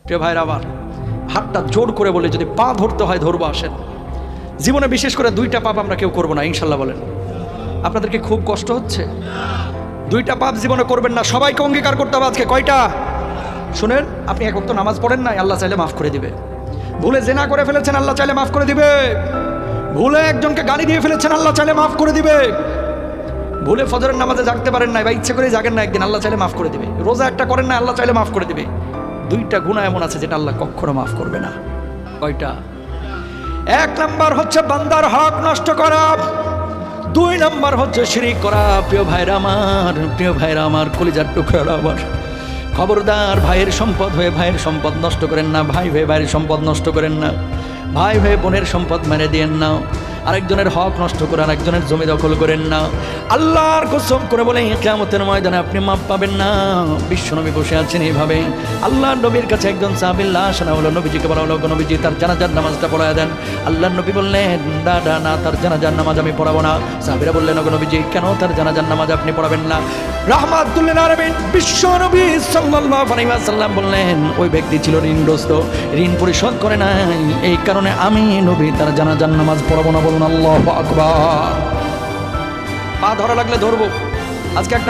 প্রিয় ভাইরা আমার, হাতটা জোর করে বলে যদি পা ধরতে হয় ধরবো, আসেন। জীবনে বিশেষ করে 2টা পাপ আমরা কেউ করবো না, ইনশাল্লাহ বলেন। আপনাদেরকে খুব কষ্ট হচ্ছে? 2টা পাপ জীবনে করবেন না, সবাইকে অঙ্গীকার করতে হবে আজকে। কয়টা? শুনেন, আপনি এক ওয়াক্ত নামাজ পড়েন নাই, আল্লাহ চাইলে মাফ করে দিবে। ভুলে জেনা করে ফেলেছেন, আল্লাহ চাইলে মাফ করে দিবে। ভুলে একজনকে গালি দিয়ে ফেলেছেন, আল্লাহ চাইলে মাফ করে দিবে। ভুলে ফজরের নামাজে জাগতে পারেন নাই বা ইচ্ছে করে জাগেন না একদিন, আল্লাহ চাইলে মাফ করে দিবে। রোজা একটা করেন না, আল্লাহ চাইলে মাফ করে দিবে। 2টা গুনাহ এমন আছে যেটা আল্লাহ কখনো মাফ করবে না। কয়টা? 1 নাম্বার হচ্ছে বান্দার হক নষ্ট করা, 2 নাম্বার হচ্ছে শিরিক করা। প্রিয় ভাইরা আমার, কলিজার টুকরা আমার, খবরদার, ভাইয়ের সম্পদ হয়ে ভাইয়ের সম্পদ নষ্ট করেন না, ভাই হয়ে ভাইয়ের সম্পদ নষ্ট করেন না, ভাই হয়ে বোনের সম্পদ মেরে দিয়েন না, আরেকজনের হক নষ্ট করে আরেকজনের জমি দখল করেন না। আল্লাহর কসম করে বলে কিয়ামতের ময়দানে আপনি মাপ পাবেন না। বিশ্বনবী বসে আছেন এইভাবে, আল্লাহর নবীর কাছে একজন সাহাবীর লাশ আনা হলো। নবীজিকে বলা হলো, নবীজি তার জানাজার নামাজটা পড়ায় দেন। আল্লাহর নবী বললেন, দাদা না, তার জানাজার নামাজ আমি পড়াবো না। সাহাবীরা বললেন, নবীজি কেন তার জানাজার নামাজ আপনি পড়াবেন না? রাহমাতুল লিল আলামিন বিশ্বনবী সাল্লাল্লাহু আলাইহি ওয়াসাল্লাম বললেন, ওই ব্যক্তি ছিল ঋণগ্রস্ত, ঋণ পরিশোধ করে নাই, এই কারণে আমি নবী তার জানাজার নামাজ পড়াবো না। বলুন আল্লাহু আকবার। পা ধরা লাগলে ধরবো। আজকে একটা